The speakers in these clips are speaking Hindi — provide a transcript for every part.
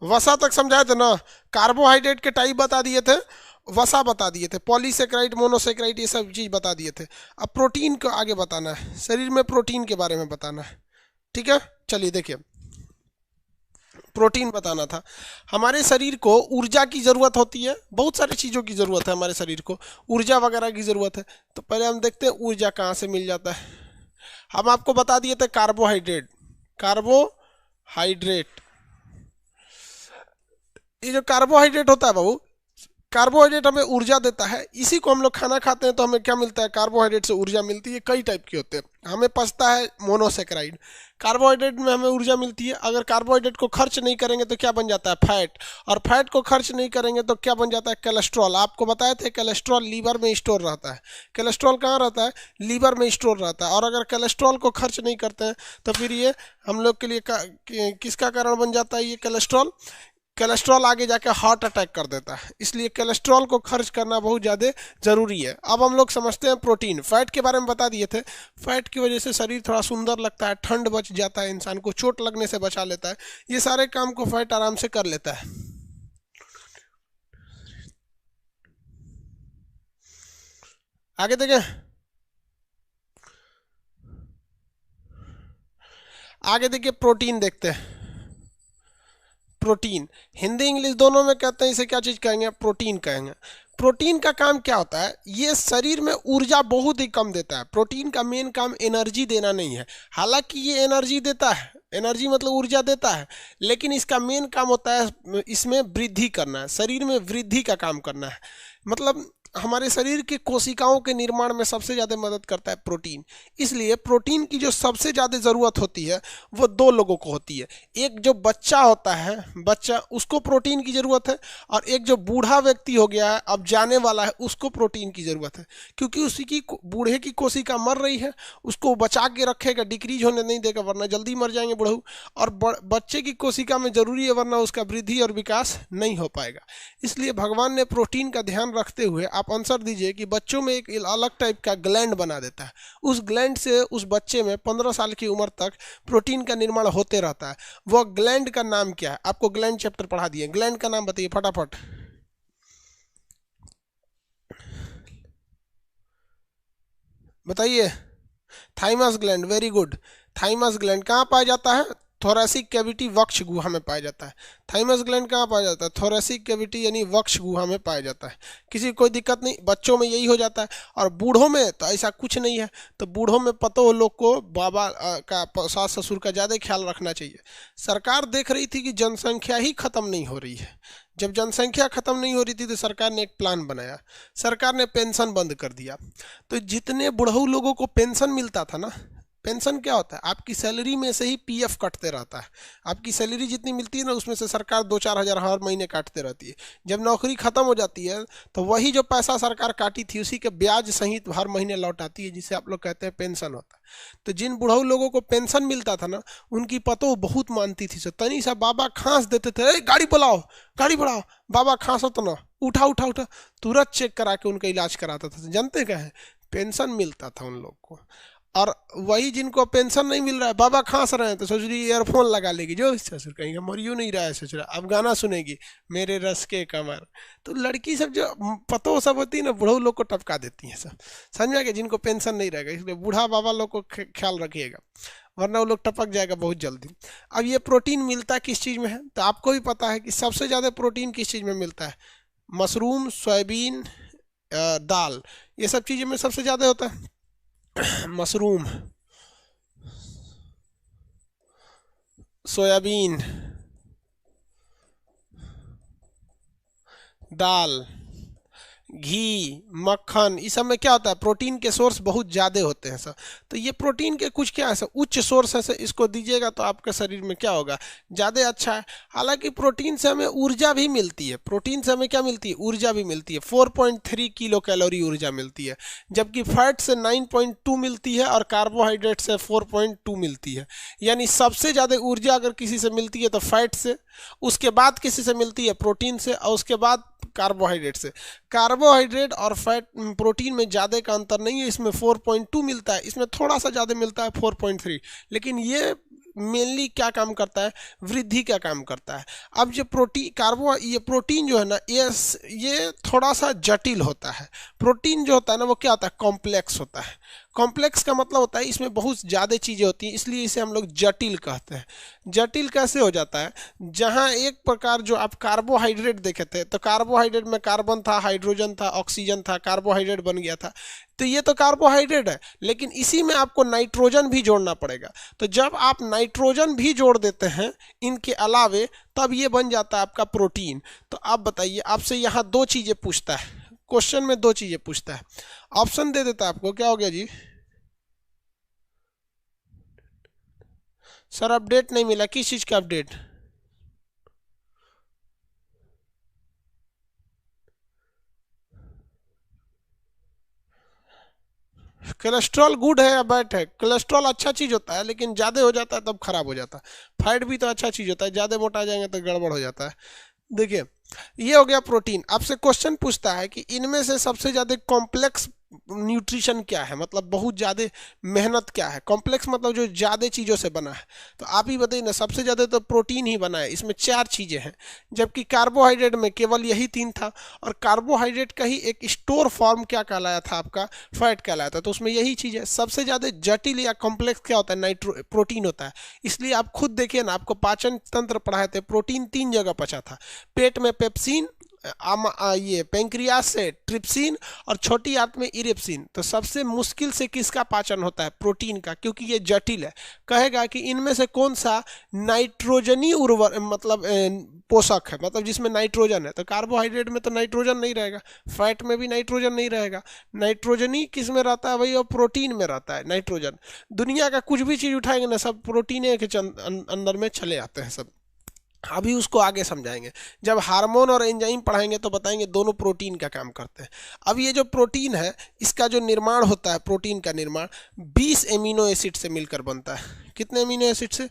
वसा तक समझाए थे ना, कार्बोहाइड्रेट के टाइप बता दिए थे, वसा बता दिए थे, पॉलीसेक्राइड, मोनोसेक्राइड, ये सब चीज बता दिए थे। अब प्रोटीन को आगे बताना है, शरीर में प्रोटीन के बारे में बताना है। ठीक है, चलिए देखिए, प्रोटीन बताना था। हमारे शरीर को ऊर्जा की ज़रूरत होती है, बहुत सारी चीज़ों की ज़रूरत है हमारे शरीर को, ऊर्जा वगैरह की ज़रूरत है। तो पहले हम देखते हैं ऊर्जा कहाँ से मिल जाता है। हम आपको बता दिए थे कार्बोहाइड्रेट, कार्बोहाइड्रेट, ये जो कार्बोहाइड्रेट होता है बाबू, कार्बोहाइड्रेट हमें ऊर्जा देता है, इसी को हम लोग खाना खाते हैं तो हमें क्या मिलता है, कार्बोहाइड्रेट से ऊर्जा मिलती है। कई टाइप के होते हैं, हमें पचता है मोनोसेक्राइड, कार्बोहाइड्रेट में हमें ऊर्जा मिलती है। अगर कार्बोहाइड्रेट को खर्च नहीं करेंगे तो क्या बन जाता है, फैट, और फैट को खर्च नहीं करेंगे तो क्या बन जाता है, कोलेस्ट्रॉल। आपको बताए थे कोलेस्ट्रॉल लीवर में स्टोर रहता है। कोलेस्ट्रॉल कहाँ रहता है, लीवर में स्टोर रहता है। और अगर कोलेस्ट्रॉल को खर्च नहीं करते हैं तो फिर ये हम लोग के लिए किसका कारण बन जाता है, ये कोलेस्ट्रॉल, कोलेस्ट्रॉल आगे जाके हार्ट अटैक कर देता है। इसलिए कोलेस्ट्रॉल को खर्च करना बहुत ज़्यादा ज़रूरी है। अब हम लोग समझते हैं प्रोटीन। फैट के बारे में बता दिए थे, फैट की वजह से शरीर थोड़ा सुंदर लगता है, ठंड बच जाता है, इंसान को चोट लगने से बचा लेता है, ये सारे काम को फैट आराम से कर लेता है। आगे देखें, आगे देखिए प्रोटीन देखते हैं। प्रोटीन हिंदी इंग्लिश दोनों में कहते हैं, इसे क्या चीज़ कहेंगे, प्रोटीन कहेंगे। प्रोटीन का काम क्या होता है, ये शरीर में ऊर्जा बहुत ही कम देता है। प्रोटीन का मेन काम एनर्जी देना नहीं है, हालांकि ये एनर्जी देता है, एनर्जी मतलब ऊर्जा देता है, लेकिन इसका मेन काम होता है इसमें वृद्धि करना है, शरीर में वृद्धि का काम करना है। मतलब हमारे शरीर के कोशिकाओं के निर्माण में सबसे ज़्यादा मदद करता है प्रोटीन। इसलिए प्रोटीन की जो सबसे ज़्यादा ज़रूरत होती है वो दो लोगों को होती है। एक जो बच्चा होता है, बच्चा, उसको प्रोटीन की ज़रूरत है, और एक जो बूढ़ा व्यक्ति हो गया है, अब जाने वाला है, उसको प्रोटीन की ज़रूरत है। क्योंकि उसकी बूढ़े की कोशिका मर रही है, उसको बचा के रखेगा, डिक्रीज होने नहीं देगा, वरना जल्दी मर जाएंगे बूढ़ऊ। और बच्चे की कोशिका में ज़रूरी है, वरना उसका वृद्धि और विकास नहीं हो पाएगा। इसलिए भगवान ने प्रोटीन का ध्यान रखते हुए आप आंसर दीजिए कि बच्चों में एक अलग टाइप का ग्लैंड बना देता है। उस ग्लैंड से उस बच्चे में 15 साल की उम्र तक प्रोटीन का निर्माण होते रहता है। वो ग्लैंड का नाम क्या है, आपको ग्लैंड चैप्टर पढ़ा दिए, ग्लैंड का नाम बताइए फटाफट। बताइए। Thymus gland, very good. Thymus gland कहाँ पाया जाता है, थोरेसिक कैविटी, वक्ष गुहा में पाया जाता है। थाइमस ग्लैंड कहाँ पाया जाता है, थोरेसिक कैविटी यानी वक्ष गुहा में पाया जाता है। किसी कोई दिक्कत नहीं, बच्चों में यही हो जाता है। और बूढ़ों में तो ऐसा कुछ नहीं है। तो बूढ़ों में पतो लोग को बाबा का, सास ससुर का ज़्यादा ख्याल रखना चाहिए। सरकार देख रही थी कि जनसंख्या ही खत्म नहीं हो रही है। जब जनसंख्या खत्म नहीं हो रही थी तो सरकार ने एक प्लान बनाया, सरकार ने पेंशन बंद कर दिया। तो जितने बुढ़ऊ लोगों को पेंशन मिलता था ना, पेंशन क्या होता है, आपकी सैलरी में से ही पीएफ कटते रहता है। आपकी सैलरी जितनी मिलती है ना, उसमें से सरकार 2-4 हज़ार हर महीने काटते रहती है। जब नौकरी खत्म हो जाती है तो वही जो पैसा सरकार काटी थी उसी के ब्याज सहित हर महीने लौट आती है, जिसे आप लोग कहते हैं पेंशन होता है। तो जिन बुढ़ऊ लोगों को पेंशन मिलता था ना, उनकी पतो बहुत मानती थी। सो तनी सा बाबा खांस देते थे, गाड़ी बुलाओ, गाड़ी बढ़ाओ, बाबा खांसो तो ना, उठा उठा उठा, तुरंत चेक करा के उनका इलाज कराता था। जानते क्या है, पेंशन मिलता था उन लोग को। और वही जिनको पेंशन नहीं मिल रहा है, बाबा खांस रहे हैं, तो सोच रही ईयरफोन लगा लेगी, जो ससुर कहेंगे मरियो नहीं रहा है ससुर, अब गाना सुनेगी, मेरे रस के कमर। तो लड़की सब जो पतो सब होती है ना, बूढ़ो लोग को टपका देती हैं सब, समझ में, जिनको पेंशन नहीं रहेगा। इसलिए बूढ़ा बाबा लोग को ख्याल रखिएगा, वरना वो लोग टपक जाएगा बहुत जल्दी। अब ये प्रोटीन मिलता किस चीज़ में है, तो आपको भी पता है कि सबसे ज़्यादा प्रोटीन किस चीज़ में मिलता है, मशरूम, सोयाबीन, दाल, ये सब चीज़ों में सबसे ज़्यादा होता है। मशरूम, सोयाबीन, दाल, घी, मक्खन, इस सब में क्या होता है, प्रोटीन के सोर्स बहुत ज़्यादा होते हैं सर। तो ये प्रोटीन के कुछ क्या है सर, उच्च सोर्स है सर, इसको दीजिएगा तो आपके शरीर में क्या होगा, ज़्यादा अच्छा है। हालांकि प्रोटीन से हमें ऊर्जा भी मिलती है, प्रोटीन से हमें क्या मिलती है, ऊर्जा भी मिलती है। 4.3 किलो कैलोरी ऊर्जा मिलती है, जबकि फैट से 9.2 मिलती है और कार्बोहाइड्रेट से 4.2 मिलती है। यानी सबसे ज़्यादा ऊर्जा अगर किसी से मिलती है तो फैट से, उसके बाद किसी से मिलती है प्रोटीन से, और उसके बाद कार्बोहाइड्रेट से। कार्बोहाइड्रेट और फैट, प्रोटीन में ज़्यादा का अंतर नहीं है, इसमें 4.2 मिलता है, इसमें थोड़ा सा ज़्यादा मिलता है 4.3। लेकिन ये मेनली क्या काम करता है, वृद्धि का काम करता है। अब जो ये प्रोटीन जो है ना, ये थोड़ा सा जटिल होता है। प्रोटीन जो होता है ना वो क्या होता है, कॉम्प्लेक्स होता है। कॉम्प्लेक्स का मतलब होता है इसमें बहुत ज़्यादा चीज़ें होती हैं, इसलिए इसे हम लोग जटिल कहते हैं। जटिल कैसे हो जाता है, जहाँ एक प्रकार जो आप कार्बोहाइड्रेट देखे थे, तो कार्बोहाइड्रेट में कार्बन था, हाइड्रोजन था, ऑक्सीजन था, कार्बोहाइड्रेट बन गया था। तो ये तो कार्बोहाइड्रेट है, लेकिन इसी में आपको नाइट्रोजन भी जोड़ना पड़ेगा। तो जब आप नाइट्रोजन भी जोड़ देते हैं इनके अलावे, तब ये बन जाता है आपका प्रोटीन। तो आप बताइए, आपसे यहाँ दो चीज़ें पूछता है, क्वेश्चन में दो चीज़ें पूछता है, ऑप्शन दे देता है आपको। क्या हो गया जी? सर अपडेट नहीं मिला, किस चीज़ का अपडेट? कोलेस्ट्रॉल गुड है या बैड है? कोलेस्ट्रॉल अच्छा चीज़ होता है, लेकिन ज़्यादा हो जाता है तब खराब हो जाता है। फैट भी तो अच्छा चीज़ होता है, ज़्यादा मोटा जाएंगे तो गड़बड़ हो जाता है। देखिए, ये हो गया प्रोटीन। आपसे क्वेश्चन पूछता है कि इनमें से सबसे ज़्यादा कॉम्प्लेक्स न्यूट्रिशन क्या है, मतलब बहुत ज़्यादा मेहनत क्या है। कॉम्प्लेक्स मतलब जो ज़्यादा चीज़ों से बना है। तो आप ही बताइए ना, सबसे ज़्यादा तो प्रोटीन ही बना है, इसमें 4 चीज़ें हैं, जबकि कार्बोहाइड्रेट में केवल यही 3 था। और कार्बोहाइड्रेट का ही एक स्टोर फॉर्म क्या कहलाया था आपका, फैट कहलाया था। तो उसमें यही चीज़ है। सबसे ज़्यादा जटिल या कॉम्प्लेक्स क्या होता है, प्रोटीन होता है। इसलिए आप खुद देखिए ना, आपको पाचन तंत्र पढ़ाए थे, प्रोटीन 3 जगह पचा था। पेट में पेप्सिन, ये पेंक्रियास से ट्रिप्सिन, और छोटी आंत में इरेप्सिन। तो सबसे मुश्किल से किसका पाचन होता है, प्रोटीन का, क्योंकि ये जटिल है। कहेगा कि इनमें से कौन सा नाइट्रोजनी उर्वर मतलब पोषक है, मतलब जिसमें नाइट्रोजन है। तो कार्बोहाइड्रेट में तो नाइट्रोजन नहीं रहेगा, फैट में भी नाइट्रोजन नहीं रहेगा। नाइट्रोजनी किस में रहता है भाई, और प्रोटीन में रहता है नाइट्रोजन। दुनिया का कुछ भी चीज़ उठाएंगे ना, सब प्रोटीन के अंदर में चले आते हैं सब। अभी उसको आगे समझाएंगे, जब हार्मोन और एंजाइम पढ़ाएंगे तो बताएंगे दोनों प्रोटीन का काम करते हैं। अब ये जो प्रोटीन है, इसका जो निर्माण होता है, प्रोटीन का निर्माण 20 एमिनो एसिड से मिलकर बनता है। कितने एमिनो एसिड से?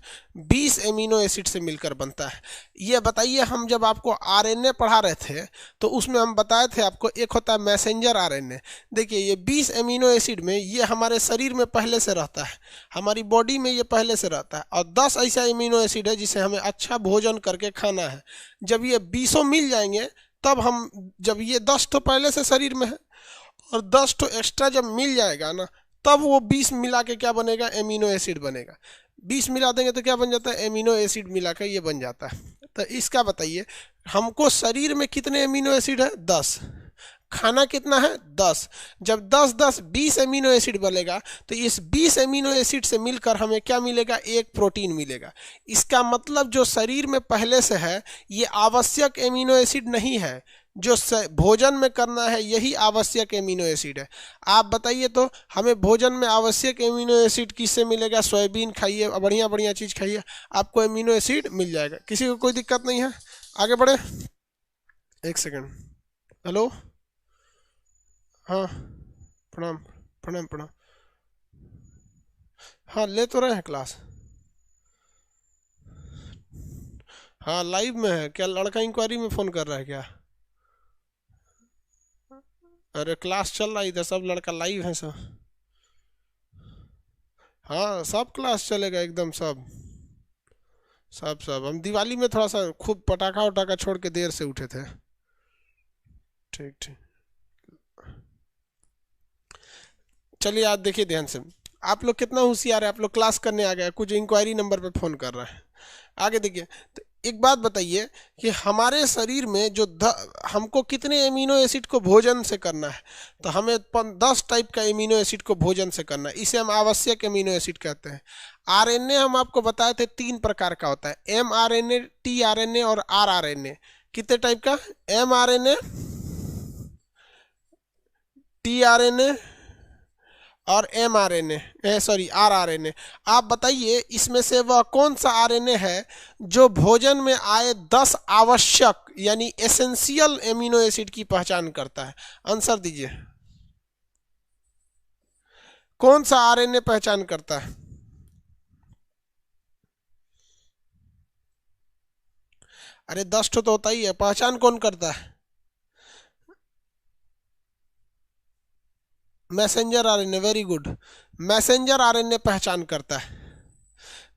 20 एमिनो एसिड से मिलकर बनता है। ये बताइए, हम जब आपको आरएनए पढ़ा रहे थे तो उसमें हम बताए थे आपको, एक होता है मैसेंजर आरएनए। देखिए, ये 20 एमिनो एसिड में ये हमारे शरीर में पहले से रहता है, हमारी बॉडी में ये पहले से रहता है। और 10 ऐसा एमिनो एसिड है जिसे हमें अच्छा भोजन करके खाना है। जब ये 20 मिल जाएंगे, तब हम, जब ये 10 तो पहले से शरीर में है, और 10 तो एक्स्ट्रा जब मिल जाएगा ना, तब वो 20 मिला के क्या बनेगा, एमिनो एसिड बनेगा। 20 मिला देंगे तो क्या बन जाता है, एमिनो एसिड मिला के ये बन जाता है। तो इसका बताइए, हमको शरीर में कितने एमिनो एसिड है, 10। खाना कितना है, 10। जब 10 10 20 एमिनो एसिड बनेगा, तो इस 20 एमिनो एसिड से मिलकर हमें क्या मिलेगा, एक प्रोटीन मिलेगा। इसका मतलब जो शरीर में पहले से है, ये आवश्यक एमिनो एसिड नहीं है, जो भोजन में करना है यही आवश्यक एमिनो एसिड है। आप बताइए तो, हमें भोजन में आवश्यक एमिनो एसिड किससे मिलेगा? सोयाबीन खाइए, बढ़िया बढ़िया चीज़ खाइए, आपको एमिनो एसिड मिल जाएगा। किसी को कोई दिक्कत नहीं है? आगे बढ़े, एक सेकंड। हेलो, हाँ, प्रणाम प्रणाम प्रणाम। हाँ, ले तो रहे हैं क्लास। हाँ, लाइव में है क्या? लड़का इंक्वायरी में फ़ोन कर रहा है क्या? अरे क्लास चल रहा है इधर, सब लड़का लाइव है सब। हाँ, सब क्लास चलेगा एकदम, सब सब सब। हम दिवाली में थोड़ा सा खूब पटाखा वटाखा छोड़ के देर से उठे थे। ठीक ठीक, चलिए आप देखिए ध्यान से। आप लोग कितना होशियार है, आप लोग क्लास करने आ गए, कुछ इंक्वायरी नंबर पे फ़ोन कर रहे हैं। आगे देखिए, तो एक बात बताइए कि हमारे शरीर में जो हमको कितने एमिनो एसिड को भोजन से करना है, तो हमें 10 टाइप का एमिनो एसिड को भोजन से करना है। इसे हम आवश्यक एमिनो एसिड कहते हैं। आरएनए हम आपको बताए थे 3 प्रकार का होता है, mRNA, tRNA और rRNA। कितने टाइप का? mRNA, tRNA और rRNA। आप बताइए, इसमें से वह कौन सा आरएनए है जो भोजन में आए 10 आवश्यक यानी एसेंशियल एमिनो एसिड की पहचान करता है? आंसर दीजिए, कौन सा आरएनए पहचान करता है? अरे 10 तो होता ही है, पहचान कौन करता है? Messenger RNA, very good. Messenger RNA पहचान करता है।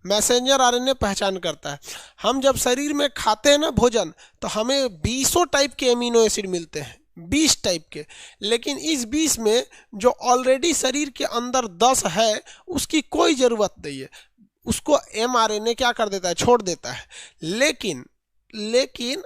मैसेंजर आरएनए पहचान करता है। हम जब शरीर में खाते हैं ना भोजन, तो हमें 20 टाइप के एमिनो एसिड मिलते हैं, 20 टाइप के। लेकिन इस 20 में जो ऑलरेडी शरीर के अंदर 10 है, उसकी कोई ज़रूरत नहीं है, उसको mRNA क्या कर देता है, छोड़ देता है। लेकिन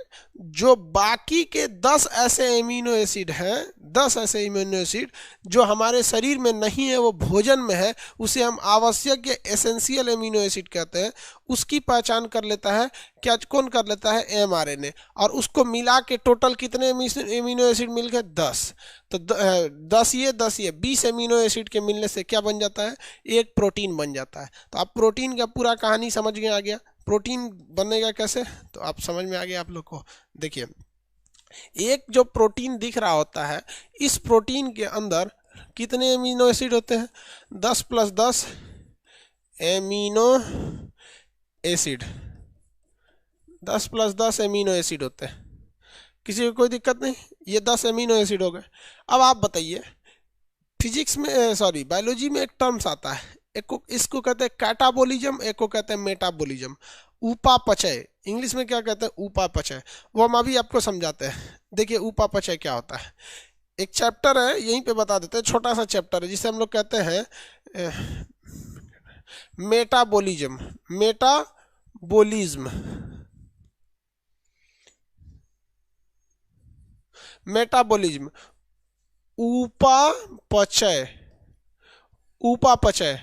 जो बाकी के 10 ऐसे एमिनो एसिड हैं, 10 ऐसे एमिनो एसिड जो हमारे शरीर में नहीं है, वो भोजन में है, उसे हम आवश्यक या एसेंशियल एमिनो एसिड कहते हैं, उसकी पहचान कर लेता है क्या, कौन कर लेता है, mRNA। और उसको मिला के टोटल कितने एमिनो एसिड मिल गए, 10। तो 10 ये 20 एमिनो एसिड के मिलने से क्या बन जाता है, एक प्रोटीन बन जाता है। तो आप प्रोटीन का पूरा कहानी समझ गए, आ गया प्रोटीन बनेगा कैसे, तो आप समझ में आ गया आप लोग को। देखिए, एक जो प्रोटीन दिख रहा होता है, इस प्रोटीन के अंदर कितने एमिनो एसिड होते हैं, 10 + 10 एमिनो एसिड, 10 + 10 एमिनो एसिड होते हैं। किसी को कोई दिक्कत नहीं, ये 10 एमिनो एसिड हो गए। अब आप बताइए, फिजिक्स में बायोलॉजी में एक टर्म्स आता है, इसको कहते हैं कैटाबोलिज्म, एक को कहते हैं मेटाबोलिज्म। उपापचय, इंग्लिश में क्या कहते हैं, उपापचय। वो हम अभी आपको समझाते हैं। देखिए उपापचय क्या होता है, एक चैप्टर है, यहीं पे बता देते हैं, छोटा सा चैप्टर है, जिसे हम लोग कहते हैं मेटाबोलिज्म। मेटाबोलिज्म, उपापचय।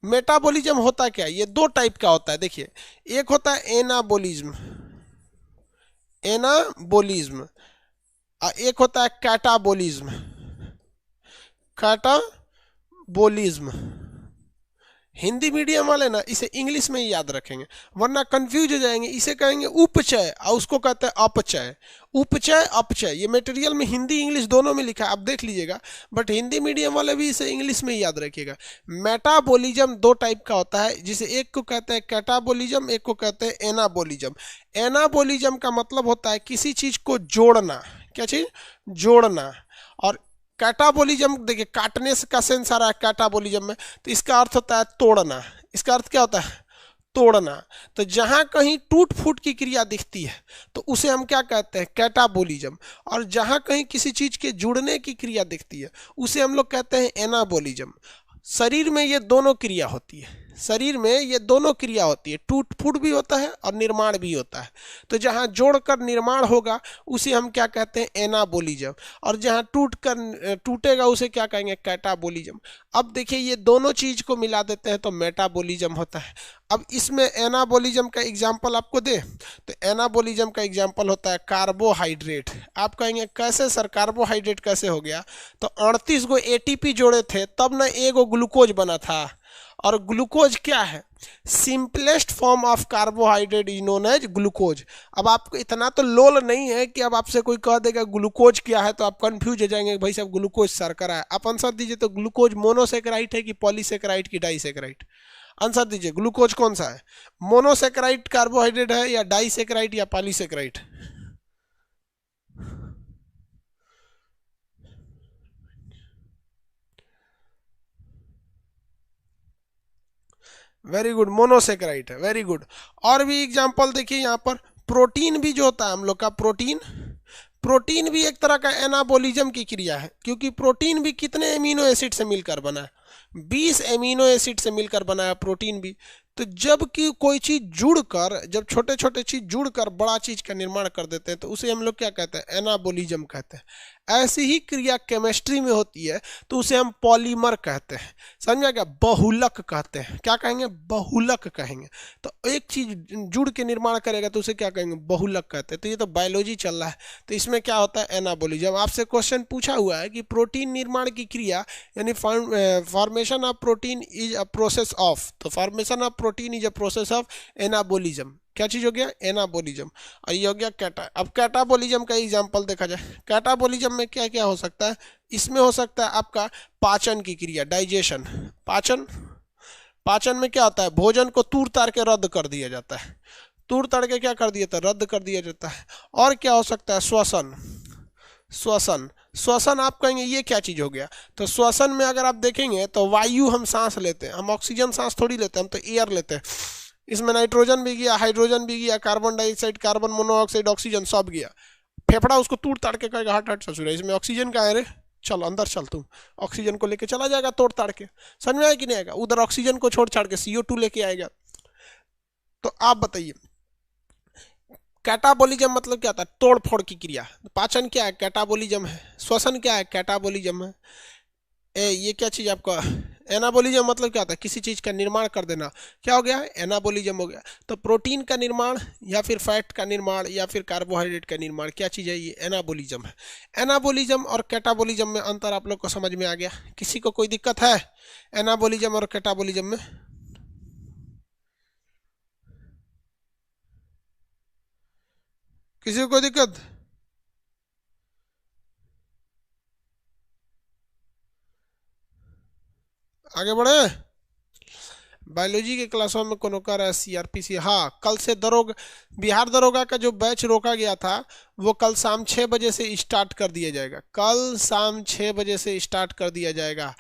मेटाबॉलिज्म होता क्या है, ये 2 टाइप का होता है। देखिए, एक होता है एनाबोलिज्म और एक होता है कैटाबोलिज्म। हिंदी मीडियम वाले ना इसे इंग्लिश में ही याद रखेंगे, वरना कंफ्यूज हो जाएंगे। इसे कहेंगे उपचय और उसको कहते हैं अपचय। उपचय अपचय ये मटेरियल में हिंदी इंग्लिश दोनों में लिखा है, आप देख लीजिएगा, बट हिंदी मीडियम वाले भी इसे इंग्लिश में ही याद रखिएगा। मेटाबॉलिज्म 2 टाइप का होता है, जिसे एक को कहते हैं कैटाबॉलिज्म, एक को कहते हैं एनाबॉलिज्म। एनाबॉलिज्म का मतलब होता है किसी चीज को जोड़ना, क्या चीज, जोड़ना। और कैटाबोलिज्म, देखिए काटने का सेंस आ रहा है कैटाबोलिज्म में, तो इसका अर्थ होता है तोड़ना। इसका अर्थ क्या होता है, तोड़ना। तो जहां कहीं टूट फूट की क्रिया दिखती है तो उसे हम क्या कहते हैं, कैटाबोलिज्म। और जहां कहीं किसी चीज के जुड़ने की क्रिया दिखती है उसे हम लोग कहते हैं एनाबोलिज्म। शरीर में ये दोनों क्रिया होती है, शरीर में ये दोनों क्रिया होती है, टूट फूट भी होता है और निर्माण भी होता है। तो जहाँ जोड़कर निर्माण होगा उसे हम क्या कहते हैं, एनाबोलिज्म। और जहाँ टूटेगा उसे क्या कहेंगे, कैटाबोलिज्म। अब देखिए, ये दोनों चीज को मिला देते हैं तो मेटाबोलिज्म होता है। अब इसमें एनाबोलिज्म का एग्जाम्पल आपको दे, तो एनाबोलिज्म का एग्जाम्पल होता है कार्बोहाइड्रेट। आप कहेंगे कैसे सर, कार्बोहाइड्रेट कैसे हो गया, तो 38 गो ATP जोड़े थे तब ना एगो ग्लूकोज बना था। और ग्लूकोज क्या है, simplest form of carbohydrate is known as glucose. अब आपको इतना तो लोल नहीं है कि अब आपसे कोई कह देगा ग्लूकोज क्या है तो आप कंफ्यूज हो जाएंगे, भाई साहब ग्लूकोज शर्करा है। आप आंसर दीजिए, तो ग्लूकोज मोनोसेकेराइड है कि पॉलीसेकेराइड की डाइसेकेराइड, आंसर दीजिए। ग्लूकोज कौन सा है, मोनोसेकेराइड कार्बोहाइड्रेट है या डाइसेकेराइड या पॉलीसेकेराइड? वेरी गुड, मोनोसेकेराइड है, वेरी गुड। और भी एग्जांपल देखिए यहाँ पर, प्रोटीन भी जो होता है हम लोग का, प्रोटीन भी एक तरह का एनाबोलिज्म की क्रिया है, क्योंकि प्रोटीन भी कितने एमिनो एसिड से मिलकर बना है, 20 एमिनो एसिड से मिलकर बना है प्रोटीन भी। तो जब कि कोई चीज जुड़कर, जब छोटे छोटे चीज जुड़कर बड़ा चीज का निर्माण कर देते हैं तो उसे हम लोग क्या कहते हैं, एनाबोलिज्म कहते हैं। ऐसी ही क्रिया केमिस्ट्री में होती है तो उसे हम पॉलीमर कहते हैं, समझा क्या, बहुलक कहते हैं। क्या कहेंगे, बहुलक कहेंगे। तो एक चीज जुड़ के निर्माण करेगा तो उसे क्या कहेंगे, बहुलक कहते हैं। तो ये तो बायोलॉजी चल रहा है, तो इसमें क्या होता है, एनाबोलिज्म। आपसे क्वेश्चन पूछा हुआ है कि प्रोटीन निर्माण की क्रिया यानी formation of protein is a process of, तो formation of protein is a process of anabolism. क्या चीज हो गया, एनाबोलिज्म। और ये हो गया कैटा। अब कैटाबोलिज्म का एग्जांपल देखा जाए, कैटाबोलिज्म में क्या क्या हो सकता है, इसमें हो सकता है आपका पाचन की क्रिया, डाइजेशन। पाचन में क्या होता है, भोजन को तूर तार के रद्द कर दिया जाता है, तूर तार के क्या कर दिया था, रद्द कर दिया जाता है। और क्या हो सकता है, श्वसन आप कहेंगे ये क्या चीज हो गया, तो श्वसन में अगर आप देखेंगे तो वायु हम सांस लेते हैं, हम ऑक्सीजन सांस थोड़ी लेते हैं, हम तो एयर लेते हैं। इसमें नाइट्रोजन भी गया, हाइड्रोजन भी गया, carbon dioxide, carbon monoxide, oxygen सब गया। फेफड़ा उसको तोड़ ताड़ के कहेगा हट हट ससुर, इसमें ऑक्सीजन का है रे, चल अंदर चल, तुम ऑक्सीजन को लेके चला जाएगा तोड़ ताड़ के। समझ में आया कि नहीं आएगा? उधर ऑक्सीजन को छोड़ छाड़ के CO2 लेके आएगा। तो आप बताइए कैटाबोलिज्म मतलब क्या होता है? तोड़ फोड़ की क्रिया। पाचन क्या है? कैटाबोलिज्म है। श्वसन क्या है? कैटाबोलिज्म है। ये क्या चीज आपका? एनाबोलिज्म मतलब क्या होता है? किसी चीज का निर्माण कर देना। क्या हो गया? एनाबोलिज्म हो गया। तो प्रोटीन का निर्माण या फिर फैट का निर्माण या फिर कार्बोहाइड्रेट का निर्माण, क्या चीज है? ये एनाबोलिज्म है। एनाबोलिज्म और कैटाबोलिज्म में अंतर आप लोग को समझ में आ गया? किसी को कोई दिक्कत है एनाबोलिज्म और कैटाबोलिज्म में? किसी को कोई दिक्कत? आगे बढ़े। बायोलॉजी के क्लासों में कोनो कर CRPC। हाँ, कल से दरोगा, बिहार दरोगा का जो बैच रोका गया था वो कल शाम 6 बजे से स्टार्ट कर दिया जाएगा। कल शाम 6 बजे से स्टार्ट कर दिया जाएगा।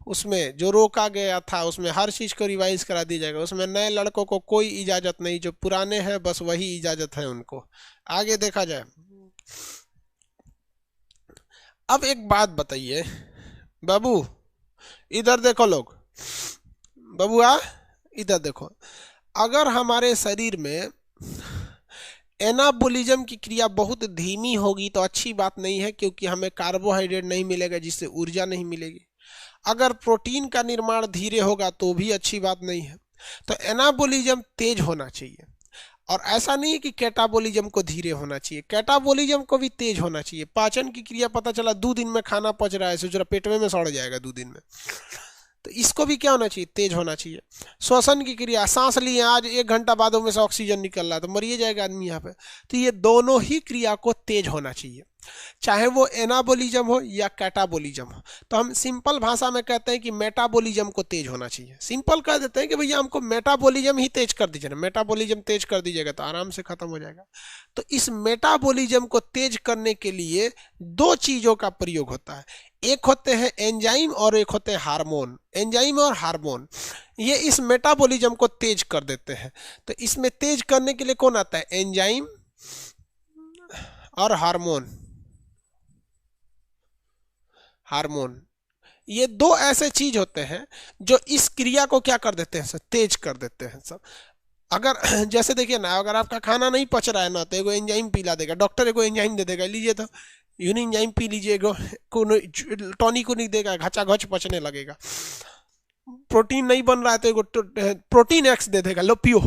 उसमें जो रोका गया था उसमें हर चीज़ को रिवाइज करा दिया जाएगा। उसमें नए लड़कों को कोई इजाज़त नहीं, जो पुराने हैं बस वही इजाज़त है उनको। आगे देखा जाए। अब एक बात बताइए बाबू, इधर देखो लोग, बबुआ इधर देखो, अगर हमारे शरीर में एनाबोलिज्म की क्रिया बहुत धीमी होगी तो अच्छी बात नहीं है, क्योंकि हमें कार्बोहाइड्रेट नहीं मिलेगा जिससे ऊर्जा नहीं मिलेगी। अगर प्रोटीन का निर्माण धीरे होगा तो भी अच्छी बात नहीं है। तो एनाबोलिज्म तेज होना चाहिए, और ऐसा नहीं है कि कैटाबोलिज्म को धीरे होना चाहिए, कैटाबोलिज्म को भी तेज होना चाहिए। पाचन की क्रिया पता चला 2 दिन में खाना पच रहा है, सोच रहा पेट में सड़ जाएगा 2 दिन में, तो इसको भी क्या होना चाहिए? तेज होना चाहिए। श्वसन की क्रिया, सांस लिए आज 1 घंटा बाद में से ऑक्सीजन निकल रहा है तो मरिए जाएगा आदमी यहाँ पे। तो ये दोनों ही क्रिया को तेज होना चाहिए, चाहे वो एनाबोलिज्म हो या कैटाबोलिज्म हो। तो हम सिंपल भाषा में कहते हैं कि मेटाबोलिज्म को तेज होना चाहिए। सिंपल कह देते हैं कि भैया हमको मेटाबोलिज्म ही तेज कर दीजिए ना, मेटाबोलिज्म तेज कर दीजिएगा तो आराम से खत्म हो जाएगा। तो इस मेटाबोलिज्म को तेज करने के लिए 2 चीजों का प्रयोग होता है। एक होते हैं एंजाइम और एक होते हैं हार्मोन। एंजाइम और हार्मोन ये इस मेटाबोलिज्म को तेज कर देते हैं। तो इसमें तेज करने के लिए कौन आता है? एंजाइम और हार्मोन। हार्मोन ये 2 ऐसे चीज होते हैं जो इस क्रिया को क्या कर देते हैं? तेज कर देते हैं सब। अगर जैसे देखिए ना, अगर आपका खाना नहीं पच रहा है ना तो एगो एंजाइम पिला देगा, डॉक्टर एगो एंजाइम दे देगा, लीजिए तो यूनिन एंजाइम पी लीजिए, टॉनिक को नहीं देगा, घचा घच पचने लगेगा। प्रोटीन नहीं बन रहा है तो एगो प्रोटीन एक्स दे देगा, लो पियो,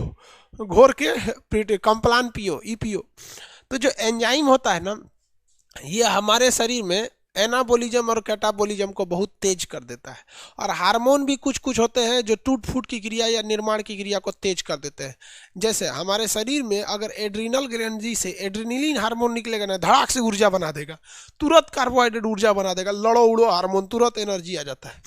घोर के कम्प्लान पियो, ई पियो। तो जो एंजाइम होता है ना, ये हमारे शरीर में एनाबोलिज्म और कैटाबोलिज्म को बहुत तेज कर देता है। और हार्मोन भी कुछ कुछ होते हैं जो टूट फूट की क्रिया या निर्माण की क्रिया को तेज कर देते हैं। जैसे हमारे शरीर में अगर एड्रीनल ग्रंथि से एड्रेनलिन हार्मोन निकलेगा ना, धड़ाक से ऊर्जा बना देगा, तुरंत कार्बोहाइड्रेट ऊर्जा बना देगा, लड़ो उड़ो हार्मोन, तुरंत एनर्जी आ जाता है।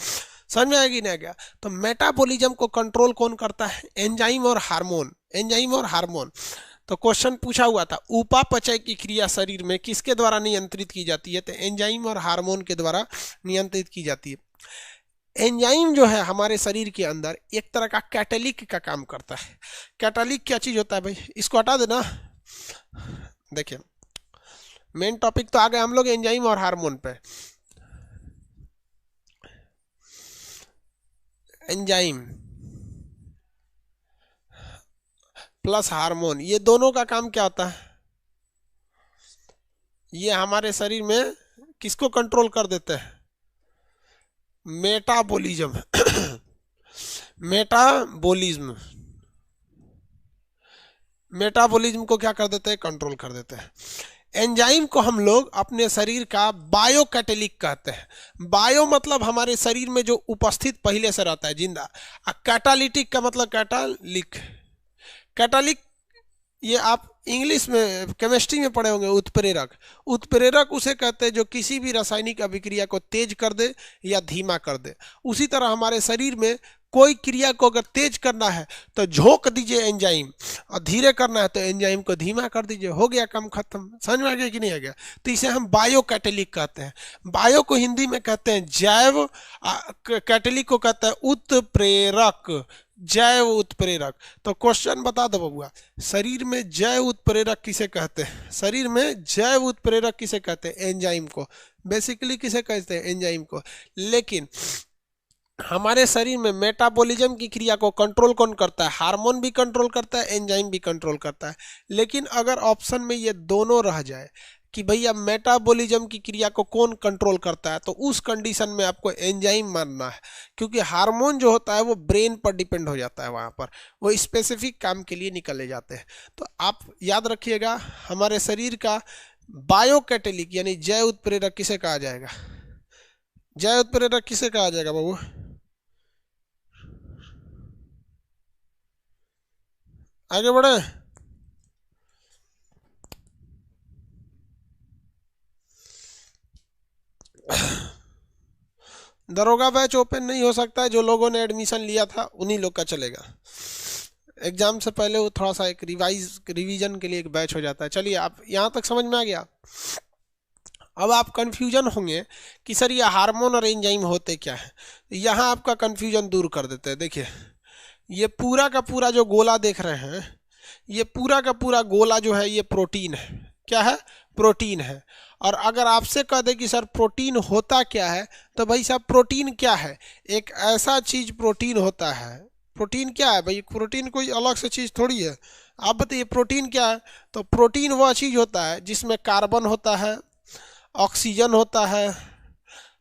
समझ में आएगी नहीं गया? तो मेटाबॉलिज्म को कंट्रोल कौन करता है? एंजाइम और हार्मोन। एंजाइम और हार्मोन। तो क्वेश्चन पूछा हुआ था, उपापचय की क्रिया शरीर में किसके द्वारा नियंत्रित की जाती है? तो एंजाइम और हार्मोन के द्वारा नियंत्रित की जाती है। एंजाइम जो है हमारे शरीर के अंदर एक तरह का कैटालिक का काम करता है। कैटालिक क्या चीज होता है भाई? इसको हटा देना। देखिए मेन टॉपिक तो आ गए हम लोग एंजाइम और हार्मोन पे। एंजाइम प्लस हार्मोन, ये दोनों का काम क्या होता है? ये हमारे शरीर में किसको कंट्रोल कर देते हैं? मेटाबॉलिज्म। मेटाबॉलिज्म, मेटाबॉलिज्म को क्या कर देते हैं? कंट्रोल कर देते हैं। एंजाइम को हम लोग अपने शरीर का बायो कैटेलिक कहते हैं। बायो मतलब हमारे शरीर में जो उपस्थित पहले से रहता है, जिंदा। कैटालिटिक का मतलब कैटालिक। कैटालिक ये आप इंग्लिश में केमिस्ट्री में पढ़े होंगे, उत्प्रेरक। उत्प्रेरक उसे कहते हैं जो किसी भी रासायनिक अभिक्रिया को तेज कर दे या धीमा कर दे। उसी तरह हमारे शरीर में कोई क्रिया को अगर तेज करना है तो झोंक दीजिए एंजाइम, और धीरे करना है तो एंजाइम को धीमा कर दीजिए, हो गया काम खत्म। समझ में आ गया कि नहीं आ गया? तो इसे हम बायो कैटेलिक कहते हैं। बायो को हिंदी में कहते हैं जैव, कैटेलिक को कहते हैं उत्प्रेरक। जैव उत्प्रेरक। तो क्वेश्चन बता दो बबुआ, शरीर में जैव उत्प्रेरक किसे कहते हैं? शरीर में जैव उत्प्रेरक किसे कहते हैं? एंजाइम को। बेसिकली किसे कहते हैं? एंजाइम को। लेकिन हमारे शरीर में मेटाबॉलिज्म की क्रिया को कंट्रोल कौन करता है? हार्मोन भी कंट्रोल करता है, एंजाइम भी कंट्रोल करता है। लेकिन अगर ऑप्शन में ये दोनों रह जाए कि भैया मेटाबॉलिज्म की क्रिया को कौन कंट्रोल करता है, तो उस कंडीशन में आपको एंजाइम मानना है, क्योंकि हार्मोन जो होता है वो ब्रेन पर डिपेंड हो जाता है, वहाँ पर वो स्पेसिफिक काम के लिए निकले जाते हैं। तो आप याद रखिएगा, हमारे शरीर का बायोकैटेलिक यानी जैव उत्प्रेरक किसे कहा जाएगा? जैव उत्प्रेरक किसे कहा जाएगा बाबू? आगे बढ़े। दरोगा बैच ओपन नहीं हो सकता है, जो लोगों ने एडमिशन लिया था उन्हीं लोग का चलेगा। एग्जाम से पहले वो थोड़ा सा एक रिवीजन के लिए एक बैच हो जाता है। चलिए, आप यहाँ तक समझ में आ गया। अब आप कंफ्यूजन होंगे कि सर ये हार्मोन और एंजाइम होते क्या है। यहाँ आपका कंफ्यूजन दूर कर देते हैं। देखिए, ये पूरा का पूरा जो गोला देख रहे हैं, ये पूरा का पूरा गोला जो है ये प्रोटीन है। क्या है? प्रोटीन है। और अगर आपसे कह दे कि सर प्रोटीन होता क्या है, तो भाई साहब प्रोटीन क्या है? एक ऐसा चीज प्रोटीन होता है। प्रोटीन क्या है भाई? प्रोटीन कोई अलग से चीज थोड़ी है। आप बताइए प्रोटीन क्या है? तो प्रोटीन वह चीज होता है जिसमें कार्बन होता है, ऑक्सीजन होता है,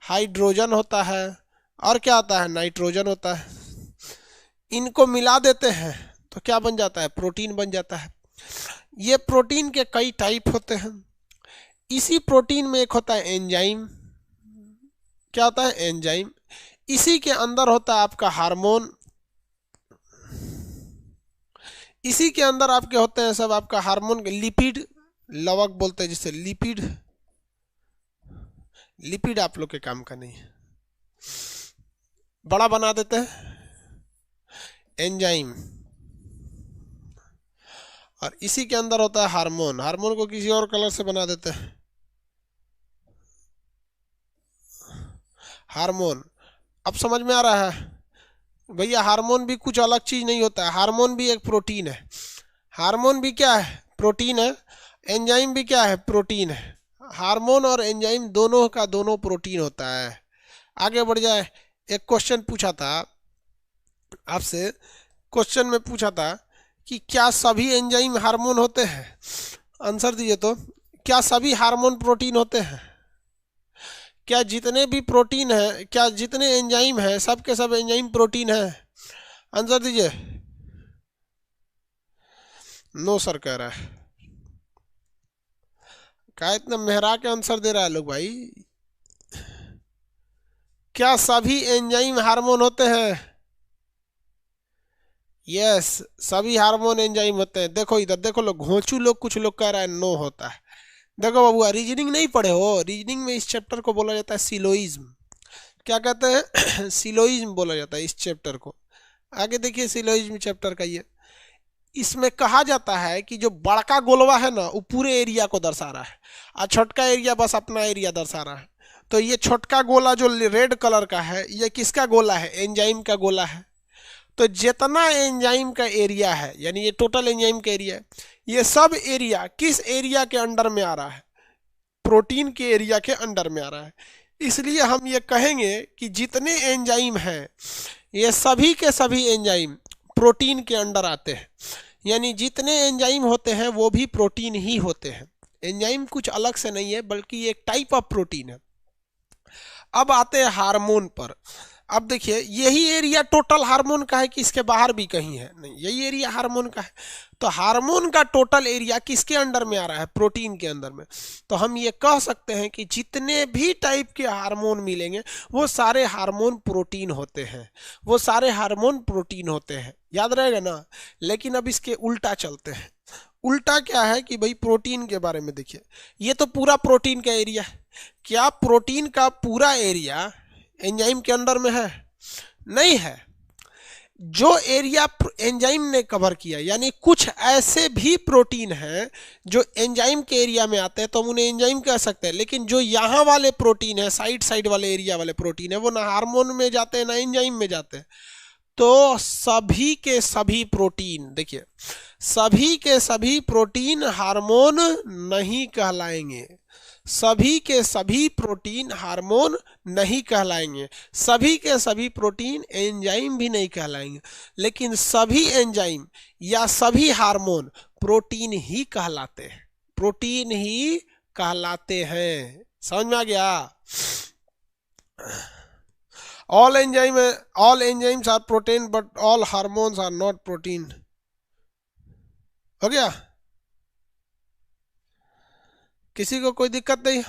हाइड्रोजन होता है, और क्या होता है? नाइट्रोजन होता है। इनको मिला देते हैं तो क्या बन जाता है? प्रोटीन बन जाता है। ये प्रोटीन के कई टाइप होते हैं। इसी प्रोटीन में एक होता है एंजाइम। क्या होता है? एंजाइम। इसी के अंदर होता है आपका हार्मोन। इसी के अंदर आपके होते हैं सब आपका हार्मोन, लिपिड, लवक बोलते हैं जिसे लिपिड। लिपिड आप लोग के काम का नहीं है, बड़ा बना देते हैं एंजाइम। और इसी के अंदर होता है हार्मोन। हार्मोन को किसी और कलर से बना देते हैं हार्मोन। अब समझ में आ रहा है भैया? हार्मोन भी कुछ अलग चीज नहीं होता है, हार्मोन भी एक प्रोटीन है। हार्मोन भी क्या है? प्रोटीन है। एंजाइम भी क्या है? प्रोटीन है। हार्मोन और एंजाइम दोनों का दोनों प्रोटीन होता है। आगे बढ़ जाए। एक क्वेश्चन पूछा था आपसे, क्वेश्चन में पूछा था कि क्या सभी एंजाइम हार्मोन होते हैं? आंसर दीजिए तो। क्या सभी हार्मोन प्रोटीन होते हैं? क्या जितने भी प्रोटीन है, क्या जितने एंजाइम है, सब के सब एंजाइम प्रोटीन है? आंसर दीजिए। नो सर कह रहा है। क्या इतना मेहरा के आंसर दे रहा है लोग भाई? क्या सभी एंजाइम हार्मोन होते हैं? यस, सभी हार्मोन एंजाइम होते हैं। देखो इधर देखो, लोग घोंचू लोग, कुछ लोग कह रहा है नो होता है। देखो बाबू, रीजनिंग नहीं पढ़े हो? रीजनिंग में इस चैप्टर को बोला जाता है सिलोइज्म। क्या कहते हैं? सिलोइज्म बोला जाता है इस चैप्टर को। आगे देखिए, सिलोइज्म चैप्टर का ये, इसमें कहा जाता है कि जो बड़का गोलवा है ना, वो पूरे एरिया को दर्शा रहा है, और छोटका एरिया बस अपना एरिया दर्शा रहा है। तो ये छोटका गोला जो रेड कलर का है, ये किसका गोला है? एंजाइम का गोला है। तो जितना एंजाइम का एरिया है, यानी ये टोटल एंजाइम का एरिया है, ये सब एरिया किस एरिया के अंडर में आ रहा है? प्रोटीन के एरिया के अंडर में आ रहा है। इसलिए हम ये कहेंगे कि जितने एंजाइम हैं, ये सभी के सभी एंजाइम प्रोटीन के अंडर आते हैं। यानी जितने एंजाइम होते हैं वो भी प्रोटीन ही होते हैं। एंजाइम कुछ अलग से नहीं है, बल्कि एक टाइप ऑफ प्रोटीन है। अब आते हैं हार्मोन पर। अब देखिए, यही एरिया टोटल हार्मोन का है कि इसके बाहर भी कहीं है? नहीं, यही एरिया हार्मोन का है। तो हार्मोन का टोटल एरिया किसके अंडर में आ रहा है? प्रोटीन के अंदर में। तो हम ये कह सकते हैं कि जितने भी टाइप के हार्मोन मिलेंगे वो सारे हार्मोन प्रोटीन होते हैं। वो सारे हार्मोन प्रोटीन होते हैं, याद रहेगा ना। लेकिन अब इसके उल्टा चलते हैं। उल्टा क्या है कि भाई प्रोटीन के बारे में देखिए, ये तो पूरा प्रोटीन का एरिया है। क्या प्रोटीन का पूरा एरिया एंजाइम के अंडर में है? नहीं है। जो एरिया एंजाइम ने कवर किया, यानी कुछ ऐसे भी प्रोटीन हैं जो एंजाइम के एरिया में आते हैं, तो हम उन्हें एंजाइम कह सकते हैं। लेकिन जो यहाँ वाले प्रोटीन है, साइड साइड वाले एरिया वाले प्रोटीन है, वो ना हार्मोन में जाते हैं ना एंजाइम में जाते हैं। तो सभी के सभी प्रोटीन, देखिए सभी के सभी प्रोटीन हार्मोन नहीं कहलाएंगे, सभी के सभी प्रोटीन हार्मोन नहीं कहलाएंगे, सभी के सभी प्रोटीन एंजाइम भी नहीं कहलाएंगे, लेकिन सभी एंजाइम या सभी हार्मोन प्रोटीन ही कहलाते हैं, प्रोटीन ही कहलाते हैं। समझ में आ गया? all enzymes are protein but all hormones are not protein। हो गया? किसी को कोई दिक्कत नहीं?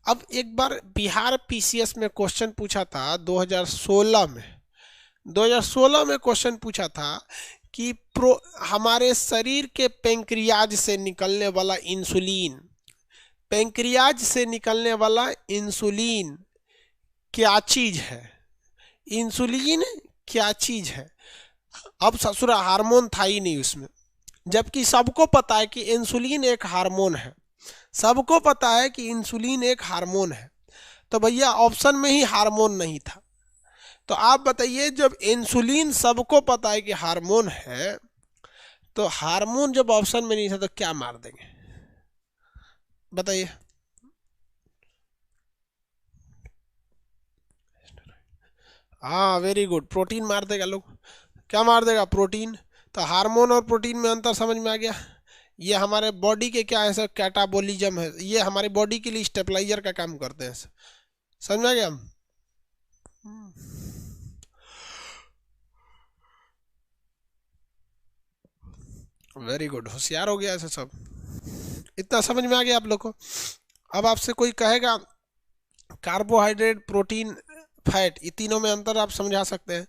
अब एक बार बिहार पीसीएस में क्वेश्चन पूछा था 2016 में क्वेश्चन पूछा था कि हमारे शरीर के पेंक्रियाज से निकलने वाला इंसुलिन, पेंक्रियाज से निकलने वाला इंसुलिन क्या चीज है? इंसुलिन क्या चीज है? अब ससुरा हार्मोन था ही नहीं उसमें, जबकि सबको पता है कि इंसुलिन एक हार्मोन है, सबको पता है कि इंसुलिन एक हार्मोन है। तो भैया ऑप्शन में ही हार्मोन नहीं था। तो आप बताइए, जब इंसुलिन सबको पता है कि हार्मोन है, तो हार्मोन जब ऑप्शन में नहीं था तो क्या मार देंगे? बताइए। हाँ वेरी गुड, प्रोटीन मार देगा लोग। क्या मार देगा? प्रोटीन। तो हार्मोन और प्रोटीन में अंतर समझ में आ गया। ये हमारे बॉडी के क्या है सर? कैटाबोलिज्म है। ये हमारी बॉडी के लिए स्टेबलाइजर का काम करते हैं। समझ में आ गया? वेरी गुड, होशियार हो गया ऐसा सब। इतना समझ में आ गया आप लोग को। अब आपसे कोई कहेगा कार्बोहाइड्रेट, प्रोटीन, फैट, ये तीनों में अंतर आप समझा सकते हैं।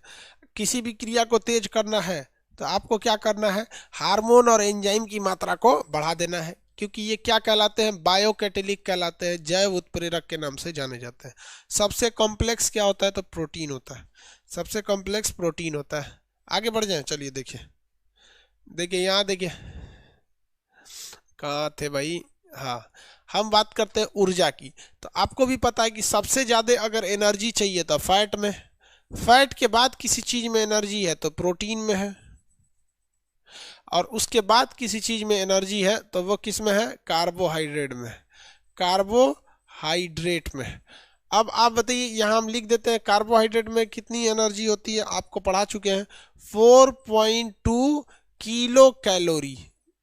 किसी भी क्रिया को तेज करना है तो आपको क्या करना है? हार्मोन और एंजाइम की मात्रा को बढ़ा देना है, क्योंकि ये क्या कहलाते हैं? बायोकैटेलिक कहलाते हैं, जैव उत्प्रेरक के नाम से जाने जाते हैं। सबसे कॉम्प्लेक्स क्या होता है? तो प्रोटीन होता है, सबसे कॉम्प्लेक्स प्रोटीन होता है। आगे बढ़ जाए, चलिए देखिए यहाँ देखिए, कहाँ थे भाई? हाँ, हम बात करते हैं ऊर्जा की। तो आपको भी पता है कि सबसे ज़्यादा अगर एनर्जी चाहिए तो फैट में, फैट के बाद किसी चीज़ में एनर्जी है तो प्रोटीन में है, और उसके बाद किसी चीज़ में एनर्जी है तो वो किस में है? कार्बोहाइड्रेट में, कार्बोहाइड्रेट में। अब आप बताइए, यहाँ हम लिख देते हैं कार्बोहाइड्रेट में कितनी एनर्जी होती है, आपको पढ़ा चुके हैं 4.2 किलो कैलोरी।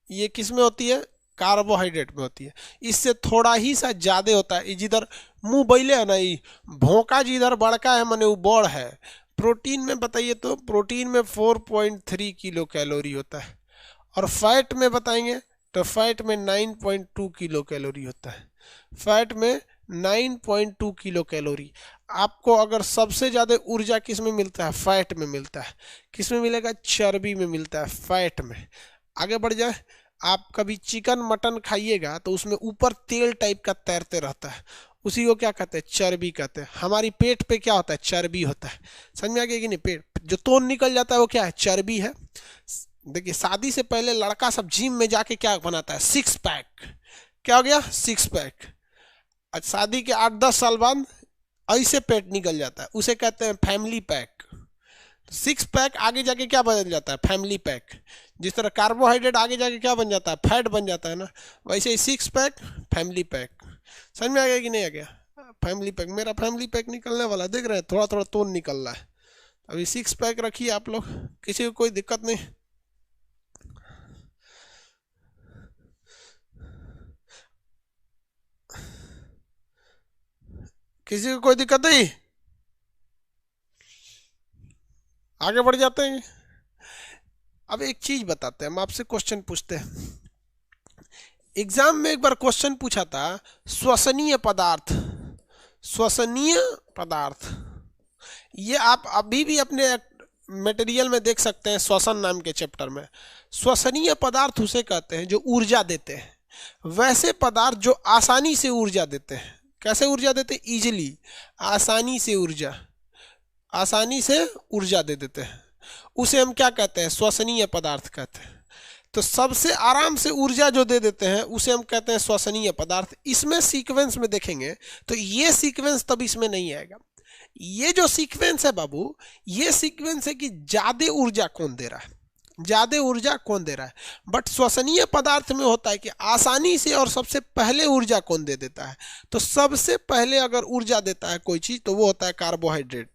ये किस में होती है? कार्बोहाइड्रेट में होती है। इससे थोड़ा ही सा ज़्यादा होता है। जिधर मुंह बैले है ना, ये भोंका जिधर बड़का है मने वो बड़ है। प्रोटीन में बताइए तो प्रोटीन में 4.3 किलो कैलोरी होता है, और फैट में बताएंगे तो फैट में 9.2 किलो कैलोरी होता है। फैट में 9.2 किलो कैलोरी। आपको अगर सबसे ज़्यादा ऊर्जा किस में मिलता है? फैट में मिलता है। किस में मिलेगा? चर्बी में मिलता है, फैट में। आगे बढ़ जाए, आप कभी चिकन मटन खाइएगा तो उसमें ऊपर तेल टाइप का तैरते रहता है, उसी को क्या कहते हैं? चर्बी कहते हैं। हमारी पेट पे क्या होता है? चर्बी होता है। समझ में आ गया कि नहीं? पेट जो तोन निकल जाता है वो क्या है? चर्बी है। देखिए, शादी से पहले लड़का सब जिम में जाके क्या बनाता है? 6 पैक। क्या हो गया? 6 पैक। शादी के 8-10 साल बाद ऐसे पेट निकल जाता है, उसे कहते हैं फैमिली पैक। 6 पैक आगे जाके क्या बन जाता है? Family pack. जिस तरह कार्बोहाइड्रेट आगे जाके क्या बन जाता है? फैट बन जाता है ना, वैसे ही 6 पैक फैमिली पैक। समझ में आ गया कि नहीं आ गया? फैमिली पैक, मेरा फैमिली पैक निकलने वाला, देख रहे हैं थोड़ा थोड़ा तोन निकल रहा है। अभी 6 पैक रखिए आप लोग, किसी को कोई दिक्कत नहीं। किसी को कोई दिक्कत नहीं? आगे बढ़ जाते हैं। अब एक चीज बताते हैं, हम आपसे क्वेश्चन पूछते हैं। एग्जाम में एक बार क्वेश्चन पूछा था, श्वसनीय पदार्थ, श्वसनीय पदार्थ। ये आप अभी भी अपने मटेरियल में देख सकते हैं, श्वसन नाम के चैप्टर में। श्वसनीय पदार्थ उसे कहते हैं जो ऊर्जा देते हैं। वैसे पदार्थ जो आसानी से ऊर्जा देते हैं। कैसे ऊर्जा देते हैं? इजिली, आसानी से ऊर्जा, आसानी से ऊर्जा दे देते हैं, उसे हम क्या कहते हैं? श्वसनीय पदार्थ कहते हैं। तो सबसे आराम से ऊर्जा जो दे देते हैं उसे हम कहते हैं श्वसनीय पदार्थ। इसमें सीक्वेंस में देखेंगे तो ये सीक्वेंस तब इसमें नहीं आएगा। ये जो सीक्वेंस है बाबू, ये सीक्वेंस है कि ज्यादा ऊर्जा कौन दे रहा है, ज्यादा ऊर्जा कौन दे रहा है। बट श्वसनीय पदार्थ में होता है कि आसानी से और सबसे पहले ऊर्जा कौन दे देता है। तो सबसे पहले अगर ऊर्जा देता है कोई चीज तो वो होता है कार्बोहाइड्रेट।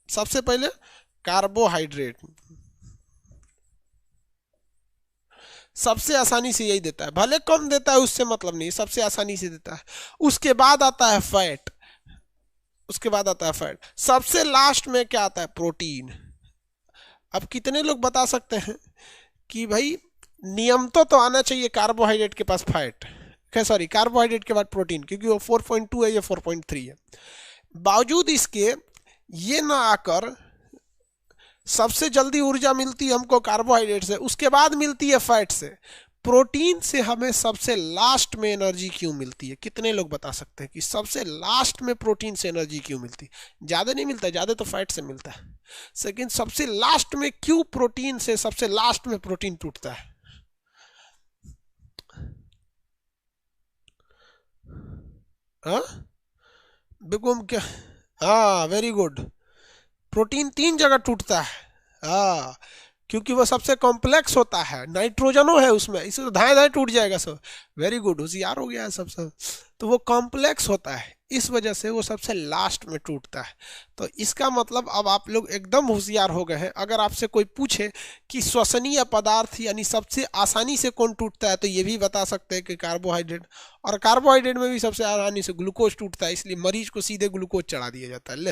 सबसे पहले कार्बोहाइड्रेट सबसे आसानी से यही देता है, भले कम देता है उससे मतलब नहीं, सबसे आसानी से देता है। उसके बाद आता है फैट, उसके बाद आता है फैट, सबसे लास्ट में क्या आता है, प्रोटीन। अब कितने लोग बता सकते हैं कि भाई नियम तो आना चाहिए कार्बोहाइड्रेट के पास फैट, सॉरी कार्बोहाइड्रेट के बाद प्रोटीन, क्योंकि वो 4.2 है, ये 4.3 है। बावजूद इसके ये ना आकर सबसे जल्दी ऊर्जा मिलती है हमको कार्बोहाइड्रेट से, उसके बाद मिलती है फैट से, प्रोटीन से हमें सबसे लास्ट में एनर्जी क्यों मिलती है। कितने लोग बता सकते हैं कि सबसे लास्ट में प्रोटीन से एनर्जी क्यों मिलती है। ज्यादा नहीं मिलता, ज्यादा तो फैट से मिलता है, लेकिन सबसे लास्ट में क्यों प्रोटीन से सबसे लास्ट में प्रोटीन टूटता है। बिल्कुल क्या, हाँ वेरी गुड, प्रोटीन 3 जगह टूटता है। हाँ, क्योंकि वो सबसे कॉम्प्लेक्स होता है, नाइट्रोजनो है उसमें, इसे तो धाए धाए टूट जाएगा सब। वेरी गुड, होशियार हो गया है सब। तो वो कॉम्प्लेक्स होता है, इस वजह से वो सबसे लास्ट में टूटता है। तो इसका मतलब अब आप लोग एकदम होशियार हो गए हैं। अगर आपसे कोई पूछे कि श्वसनीय पदार्थ यानी सबसे आसानी से कौन टूटता है, तो ये भी बता सकते हैं कि कार्बोहाइड्रेट। और कार्बोहाइड्रेट में भी सबसे आसानी से ग्लूकोज टूटता है, इसलिए मरीज को सीधे ग्लूकोज चढ़ा दिया जाता है। ले,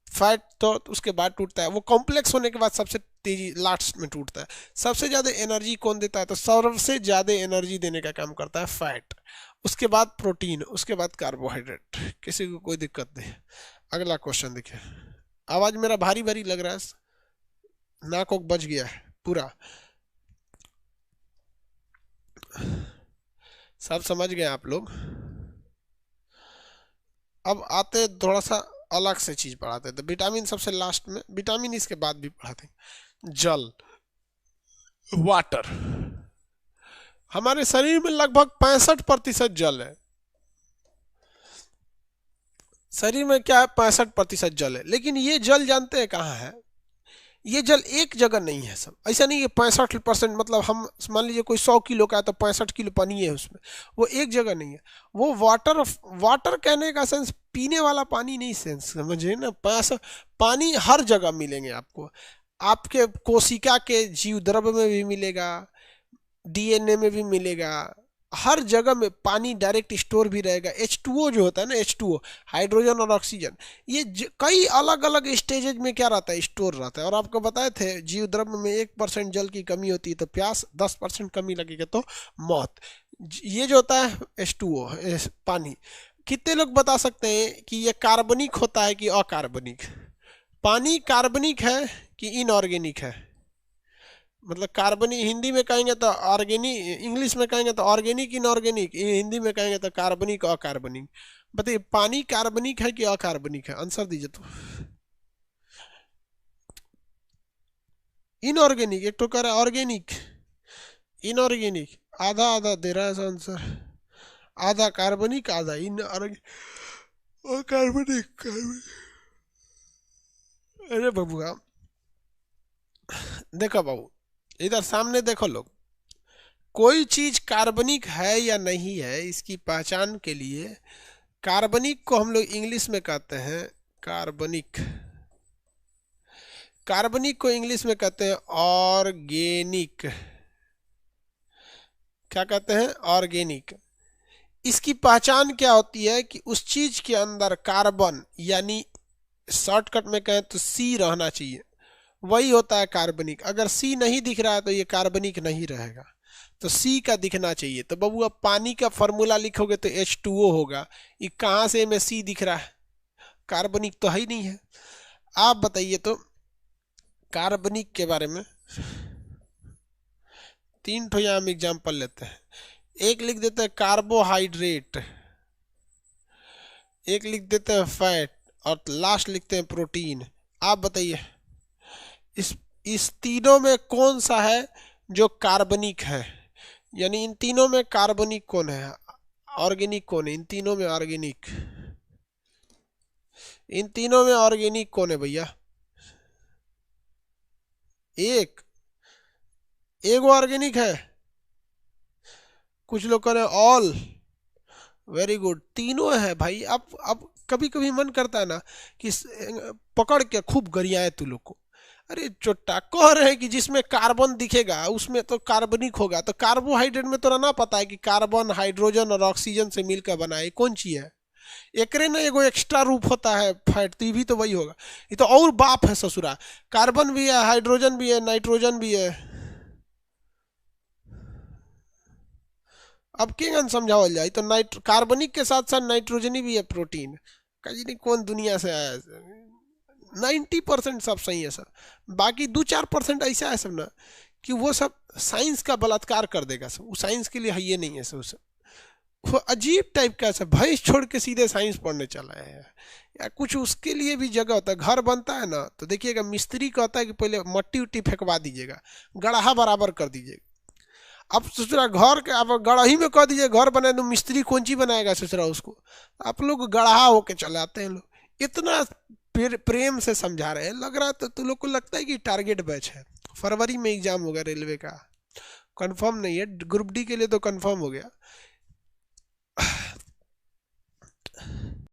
फैट तो उसके बाद टूटता है, वो कॉम्प्लेक्स होने के बाद सबसे तेजी लास्ट में टूटता है। सबसे ज्यादा एनर्जी कौन देता है, तो सबसे ज्यादा एनर्जी देने का काम करता है फैट, उसके बाद प्रोटीन, उसके बाद कार्बोहाइड्रेट। किसी को कोई दिक्कत नहीं। अगला क्वेश्चन देखिए, आवाज मेरा भारी भारी लग रहा है, नाक को बज गया है पूरा, सब समझ गए आप लोग। अब आते थोड़ा सा अलग से चीज पढ़ाते हैं, तो विटामिन सबसे लास्ट में, विटामिन इसके बाद भी पढ़ाते हैं। जल, वाटर, हमारे शरीर में लगभग 65% जल है। शरीर में क्या है, 65% जल है। लेकिन ये जल जानते हैं कहाँ है, ये जल एक जगह नहीं है सब, ऐसा नहीं है 65%, मतलब हम मान लीजिए कोई 100 किलो का है तो 65 किलो पानी है उसमें, वो एक जगह नहीं है। वो वाटर, वाटर कहने का सेंस पीने वाला पानी नहीं, सेंस समझे ना। पानी हर जगह मिलेंगे आपको, आपके कोशिका के जीव द्रव्य में भी मिलेगा, डीएनए में भी मिलेगा, हर जगह में पानी डायरेक्ट स्टोर भी रहेगा। H2O जो होता है ना, H2O हाइड्रोजन और ऑक्सीजन, ये कई अलग अलग स्टेजेज में क्या रहता है, स्टोर रहता है। और आपको बताए थे जीव द्रव्य में 1% जल की कमी होती है तो प्यास, 10% कमी लगेगा तो मौत। ये जो होता है H2O पानी, कितने लोग बता सकते हैं कि ये कार्बनिक होता है कि अकार्बनिक। पानी कार्बनिक है कि इनऑर्गेनिक है, मतलब कार्बनिक हिंदी में कहेंगे तो ऑर्गेनिक, इंग्लिश में कहेंगे तो ऑर्गेनिक इनऑर्गेनिक, हिंदी में कहेंगे तो कार्बनिक अकार्बनिक। बताइए पानी कार्बनिक है कि अकार्बनिक है, आंसर दीजिए। तो इनऑर्गेनिक, एक तो कह रहा है ऑर्गेनिक, इनऑर्गेनिक, आधा आधा दे रहा है आंसर, आधा कार्बनिक आधा कार्बनिक। अरे बबुआ देखो बाबू, इधर सामने देखो लोग, कोई चीज कार्बनिक है या नहीं है इसकी पहचान के लिए, कार्बनिक को हम लोग इंग्लिश में कहते हैं कार्बनिक, कार्बनिक को इंग्लिश में कहते हैं ऑर्गेनिक। क्या कहते हैं, ऑर्गेनिक। इसकी पहचान क्या होती है कि उस चीज के अंदर कार्बन, यानी शॉर्टकट में कहें तो सी रहना चाहिए, वही होता है कार्बनिक। अगर सी नहीं दिख रहा है तो ये कार्बनिक नहीं रहेगा, तो सी का दिखना चाहिए। तो बबू अब पानी का फॉर्मूला लिखोगे तो H2O होगा, ये कहाँ से में सी दिख रहा है, कार्बनिक तो है ही नहीं है। आप बताइए तो कार्बनिक के बारे में 3 ठो यहाँ हम एग्जाम्पल लेते हैं। एक लिख देते हैं कार्बोहाइड्रेट, एक लिख देते हैं फैट, और लास्ट लिखते हैं प्रोटीन। आप बताइए इस तीनों में कौन सा है जो कार्बनिक है, यानी इन तीनों में कार्बनिक कौन है, ऑर्गेनिक कौन है, इन तीनों में ऑर्गेनिक, इन तीनों में ऑर्गेनिक कौन है भैया? एक एगो ऑर्गेनिक है, कुछ लोग कह रहे हैं ऑल। वेरी गुड, तीनों है भाई। अब कभी कभी मन करता है ना कि पकड़ के खूब गरियाए तू लोग को। अरे चोट्टा कह रहे हैं कि जिसमें कार्बन दिखेगा उसमें तो कार्बनिक होगा, तो कार्बोहाइड्रेट में तो ना पता है कि कार्बन हाइड्रोजन और ऑक्सीजन से मिलकर बना है, कौन चीज है? एकरे ना एगो एक्स्ट्रा रूप होता है फैट, तो ये भी तो वही होगा। ये तो और बाप है ससुरा, कार्बन भी है, हाइड्रोजन भी है, नाइट्रोजन भी है। अब के गन समझावल जाए, तो नाइट कार्बनिक के साथ साथ नाइट्रोजनी भी है प्रोटीन। कहीं नहीं कौन दुनिया से आया है। 90% सब सही है सर, बाकी 2-4% ऐसा है सब ना कि वो सब साइंस का बलात्कार कर देगा सब, वो साइंस के लिए है ये नहीं है सब। वो अजीब टाइप का सब भैंस छोड़ के सीधे साइंस पढ़ने चला है या कुछ, उसके लिए भी जगह होता है। घर बनता है ना तो देखिएगा मिस्त्री कहता है कि पहले मट्टी उट्टी फेंकवा दीजिएगा, गढ़ा बराबर कर दीजिएगा। अब ससुरा घर के आप गढ़ही में कह दीजिए घर बनाए, तो मिस्त्री कौन ची बनाएगा ससुरा उसको? आप लोग गढ़ा होके चलाते हैं लोग, इतना प्रेम से समझा रहे हैं। लग रहा तो तुम लोग को लगता है कि टारगेट बैच है। फरवरी में एग्जाम होगा रेलवे का, कंफर्म नहीं है, ग्रुप डी के लिए तो कंफर्म हो गया।